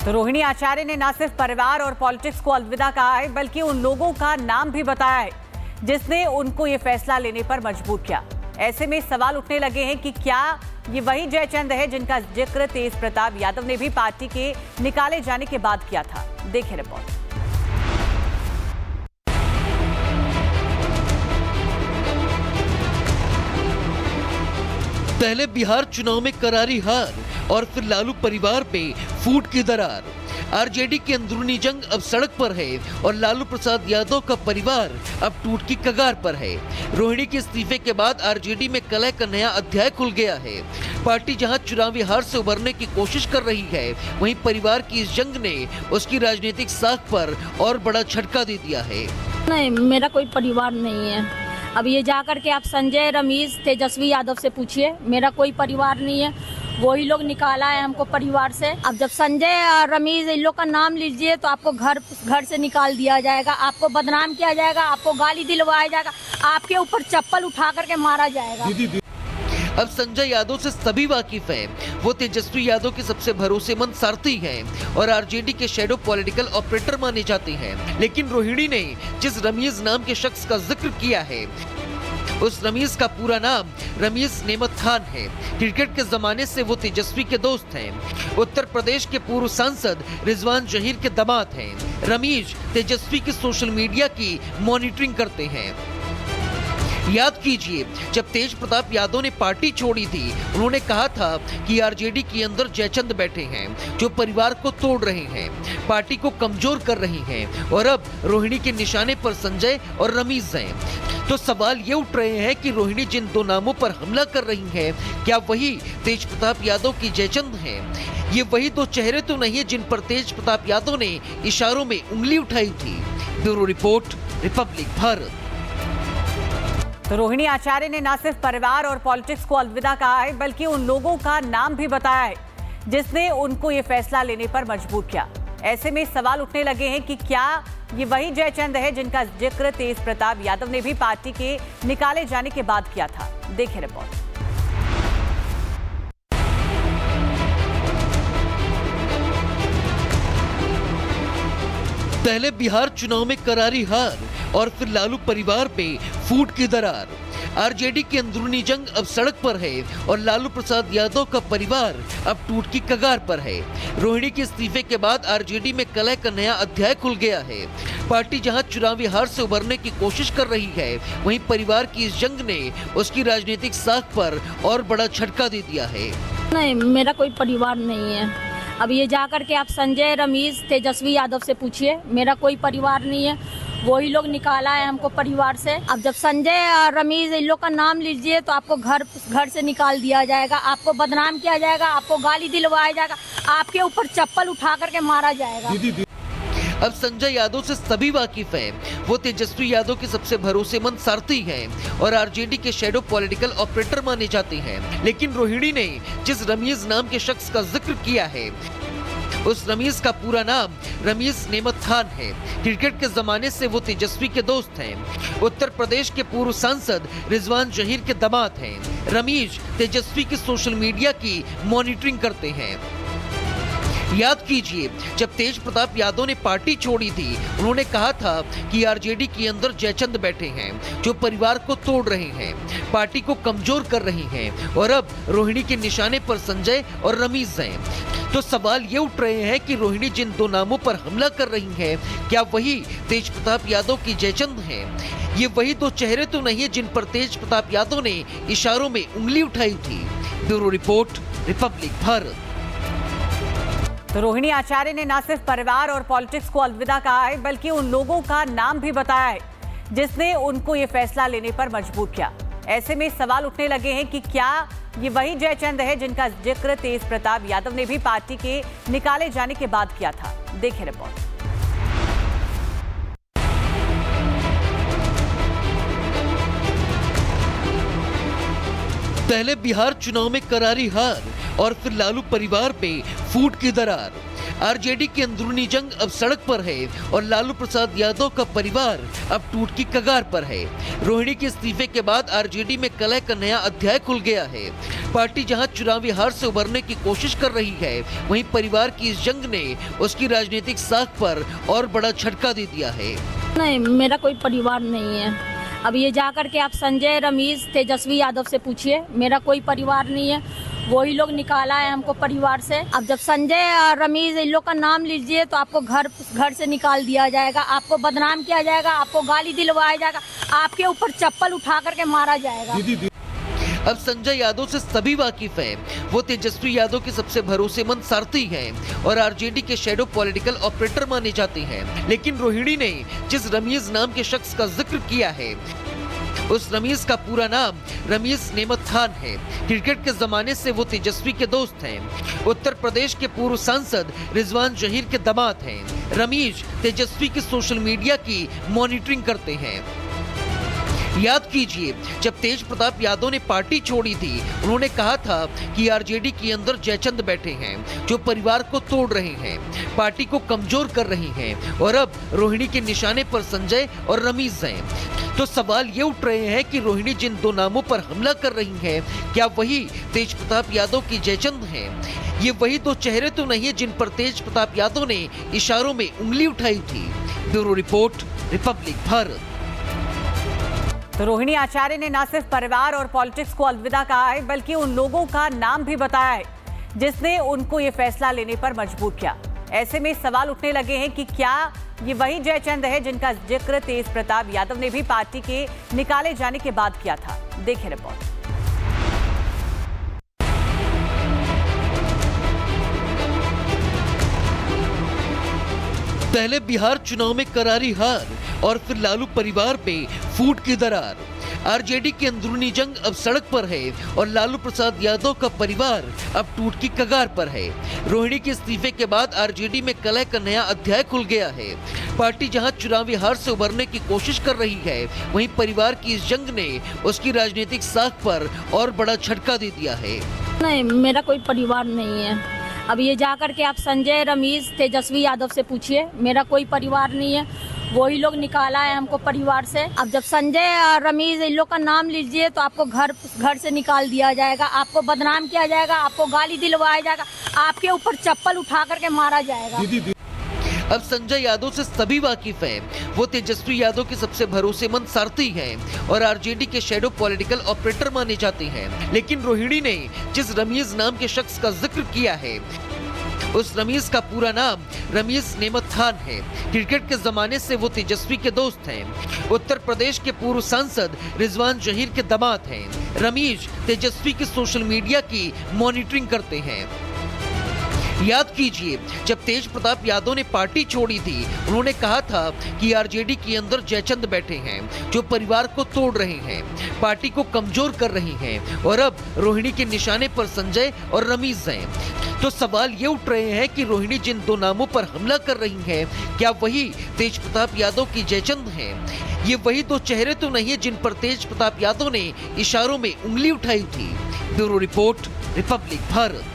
तो रोहिणी आचार्य ने न सिर्फ परिवार और पॉलिटिक्स को अलविदा कहा है, बल्कि उन लोगों का नाम भी बताया है जिसने उनको ये फैसला लेने पर मजबूर किया। ऐसे में सवाल उठने लगे हैं कि क्या ये वही जयचंद है जिनका जिक्र तेज प्रताप यादव ने भी पार्टी के निकाले जाने के बाद किया था। देखिए रिपोर्ट। पहले बिहार चुनाव में करारी हार और फिर लालू परिवार पे फूट की दरार। आरजेडी की अंदरूनी जंग अब सड़क पर है और लालू प्रसाद यादव का परिवार अब टूट की कगार पर है। रोहिणी के इस्तीफे के बाद आरजेडी में कलह का नया अध्याय खुल गया है। पार्टी जहां चुनावी हार से उबरने की कोशिश कर रही है, वहीं परिवार की इस जंग ने उसकी राजनीतिक साख पर और बड़ा झटका दे दिया है। नहीं, मेरा कोई परिवार नहीं है। अब ये जाकर के आप संजय, रमेश, तेजस्वी यादव से पूछिए, मेरा कोई परिवार नहीं है। वही लोग निकाला है हमको परिवार से। अब जब संजय और रमेश इन लोग का नाम लीजिए तो आपको घर से निकाल दिया जाएगा, आपको बदनाम किया जाएगा, आपको गाली दिलवाया जाएगा, आपके ऊपर चप्पल उठा करके मारा जाएगा। अब संजय यादव से सभी वाकिफ हैं। वो तेजस्वी यादव के सबसे भरोसेमंद सारथी हैं और आरजेडी के शैडो पॉलिटिकल ऑपरेटर माने जाते हैं। लेकिन रोहिणी ने जिस रमीज नाम के शख्स का जिक्र किया है, उस रमीज का पूरा नाम रमीज नेमत खान है। क्रिकेट के जमाने से वो तेजस्वी के दोस्त हैं। उत्तर प्रदेश के पूर्व सांसद रिजवान जहीर के दामाद हैं। रमीज तेजस्वी की सोशल मीडिया की मॉनिटरिंग करते हैं। याद कीजिए, जब तेज प्रताप यादव ने पार्टी छोड़ी थी, उन्होंने कहा था कि आरजेडी के अंदर जयचंद बैठे हैं जो परिवार को तोड़ रहे हैं, पार्टी को कमजोर कर रही हैं और अब रोहिणी के निशाने पर संजय और रमीज हैं। तो सवाल ये उठ रहे हैं कि रोहिणी जिन दो नामों पर हमला कर रही है, क्या वही तेज प्रताप यादव की जयचंद है? ये वही दो चेहरे तो नहीं है जिन पर तेज प्रताप यादव ने इशारों में उंगली उठाई थी। Bureau report, Republic Bharat. तो रोहिणी आचार्य ने न सिर्फ परिवार और पॉलिटिक्स को अलविदा कहा है, बल्कि उन लोगों का नाम भी बताया है जिसने उनको ये फैसला लेने पर मजबूर किया। ऐसे में सवाल उठने लगे हैं कि क्या ये वही जयचंद है जिनका जिक्र तेज प्रताप यादव ने भी पार्टी के निकाले जाने के बाद किया था। देखिए रिपोर्ट। पहले बिहार चुनाव में करारी हार और फिर लालू परिवार पे फूट की दरार। आरजेडी की अंदरूनी जंग अब सड़क पर है और लालू प्रसाद यादव का परिवार अब टूट की कगार पर है। रोहिणी के इस्तीफे के बाद आरजेडी में कलह का नया अध्याय खुल गया है। पार्टी जहां चुनावी हार से उबरने की कोशिश कर रही है, वहीं परिवार की इस जंग ने उसकी राजनीतिक साख पर और बड़ा झटका दे दिया है। नहीं, मेरा कोई परिवार नहीं है। अब ये जाकर के आप संजय, रमेश, तेजस्वी यादव से पूछिए, मेरा कोई परिवार नहीं है। वही लोग निकाला है हमको परिवार से। अब जब संजय और रमेश इन लोग का नाम लीजिए तो आपको घर से निकाल दिया जाएगा, आपको बदनाम किया जाएगा, आपको गाली दिलवाया जाएगा, आपके ऊपर चप्पल उठा करके मारा जाएगा। अब संजय यादव से सभी वाकिफ हैं। वो तेजस्वी यादव के सबसे भरोसेमंद सारथी हैं और आरजेडी के शैडो पॉलिटिकल ऑपरेटर माने जाते हैं। लेकिन रोहिणी ने जिस रमीज नाम के शख्स का जिक्र किया है, उस रमीज का पूरा नाम रमीज नेमत खान है। क्रिकेट के जमाने से वो तेजस्वी के दोस्त हैं। उत्तर प्रदेश के पूर्व सांसद रिजवान जहीर के दामाद हैं। रमीज तेजस्वी की सोशल मीडिया की मॉनिटरिंग करते हैं। याद कीजिए, जब तेज प्रताप यादव ने पार्टी छोड़ी थी, उन्होंने कहा था कि आरजेडी के अंदर जयचंद बैठे हैं जो परिवार को तोड़ रहे हैं, पार्टी को कमजोर कर रही हैं और अब रोहिणी के निशाने पर संजय और रमीज हैं। तो सवाल ये उठ रहे हैं कि रोहिणी जिन दो नामों पर हमला कर रही है, क्या वही तेज प्रताप यादव की जयचंद है? ये वही दो चेहरे तो नहीं है जिन पर तेज प्रताप यादव ने इशारों में उंगली उठाई थी। Bureau report, Republic Bharat. तो रोहिणी आचार्य ने न सिर्फ परिवार और पॉलिटिक्स को अलविदा कहा है, बल्कि उन लोगों का नाम भी बताया है जिसने उनको ये फैसला लेने पर मजबूर किया। ऐसे में सवाल उठने लगे हैं कि क्या ये वही जयचंद है जिनका जिक्र तेज प्रताप यादव ने भी पार्टी के निकाले जाने के बाद किया था। देखिए रिपोर्ट। पहले बिहार चुनाव में करारी हार और फिर लालू परिवार पे फूट की दरार। आरजेडी की अंदरूनी जंग अब सड़क पर है और लालू प्रसाद यादव का परिवार अब टूट की कगार पर है। रोहिणी के इस्तीफे के बाद आरजेडी में कलह का नया अध्याय खुल गया है। पार्टी जहां चुनावी हार से उबरने की कोशिश कर रही है, वहीं परिवार की इस जंग ने उसकी राजनीतिक साख पर और बड़ा झटका दे दिया है। नहीं, मेरा कोई परिवार नहीं है। अब ये जाकर के आप संजय, रमेश, तेजस्वी यादव से पूछिए, मेरा कोई परिवार नहीं है। वही लोग निकाला है हमको परिवार से। अब जब संजय और रमेश इन लोग का नाम लीजिए तो आपको घर से निकाल दिया जाएगा, आपको बदनाम किया जाएगा, आपको गाली दिलवाया जाएगा, आपके ऊपर चप्पल उठा करके मारा जाएगा। अब संजय यादव से सभी वाकिफ हैं। वो तेजस्वी यादव के सबसे भरोसेमंद सारथी हैं और आरजेडी के शैडो पॉलिटिकल ऑपरेटर माने जाते हैं। लेकिन रोहिणी ने जिस रमीज नाम के शख्स का जिक्र किया है, उस रमीज का पूरा नाम रमीज नेमत खान है। क्रिकेट के जमाने से वो तेजस्वी के दोस्त हैं। उत्तर प्रदेश के पूर्व सांसद रिजवान जहीर के दामाद हैं। रमीज तेजस्वी की सोशल मीडिया की मॉनिटरिंग करते हैं। याद कीजिए, जब तेज प्रताप यादव ने पार्टी छोड़ी थी, उन्होंने कहा था कि आरजेडी के अंदर जयचंद बैठे हैं जो परिवार को तोड़ रहे हैं, पार्टी को कमजोर कर रहे हैं और अब रोहिणी के निशाने पर संजय और रमीज हैं। तो सवाल ये उठ रहे हैं कि रोहिणी जिन दो नामों पर हमला कर रही है, क्या वही तेज प्रताप यादव की जयचंद हैं? ये वही दो चेहरे तो नहीं है जिन पर तेज प्रताप यादव ने इशारों में उंगली उठाई थी। Bureau report, Republic Bharat. तो रोहिणी आचार्य ने न सिर्फ परिवार और पॉलिटिक्स को अलविदा कहा है, बल्कि उन लोगों का नाम भी बताया है जिसने उनको ये फैसला लेने पर मजबूर किया। ऐसे में सवाल उठने लगे हैं कि क्या ये वही जयचंद है जिनका जिक्र तेज प्रताप यादव ने भी पार्टी के निकाले जाने के बाद किया था। देखिए रिपोर्ट। पहले बिहार चुनाव में करारी हार और फिर लालू परिवार में फूट की दरार। आरजेडी की अंदरूनी जंग अब सड़क पर है और लालू प्रसाद यादव का परिवार अब टूट की कगार पर है। रोहिणी के इस्तीफे के बाद आरजेडी में कलह का नया अध्याय खुल गया है। पार्टी जहां चुनावी हार से उबरने की कोशिश कर रही है, वहीं परिवार की इस जंग ने उसकी राजनीतिक साख पर और बड़ा झटका दे दिया है। नहीं, मेरा कोई परिवार नहीं है। अब ये जाकर के आप संजय, रमेश, तेजस्वी यादव से पूछिए, मेरा कोई परिवार नहीं है। वही लोग निकाला है हमको परिवार से। अब जब संजय और रमेश इन लोग का नाम लीजिए तो आपको घर से निकाल दिया जाएगा, आपको बदनाम किया जाएगा, आपको गाली दिलवाया जाएगा, आपके ऊपर चप्पल उठा करके मारा जाएगा। अब संजय यादव से सभी वाकिफ हैं। वो तेजस्वी यादव के सबसे भरोसेमंद सारथी हैं और आरजेडी के शैडो पॉलिटिकल ऑपरेटर माने जाते हैं। लेकिन रोहिणी ने जिस रमीज नाम के शख्स का जिक्र किया है, उस रमीज का पूरा नाम रमीज नेमत खान है। क्रिकेट के जमाने से वो तेजस्वी के दोस्त हैं। उत्तर प्रदेश के पूर्व सांसद रिजवान जहीर के दामाद हैं। रमीज तेजस्वी की सोशल मीडिया की मॉनिटरिंग करते हैं। याद कीजिए, जब तेज प्रताप यादव ने पार्टी छोड़ी थी, उन्होंने कहा था कि आरजेडी के अंदर जयचंद बैठे हैं जो परिवार को तोड़ रहे हैं, पार्टी को कमजोर कर रहे हैं और अब रोहिणी के निशाने पर संजय और रमीज हैं। तो सवाल ये उठ रहे हैं कि रोहिणी जिन दो नामों पर हमला कर रही है, क्या वही तेज प्रताप यादव की जयचंद हैं? ये वही दो चेहरे तो नहीं है जिन पर तेज प्रताप यादव ने इशारों में उंगली उठाई थी। Bureau report, Republic Bharat.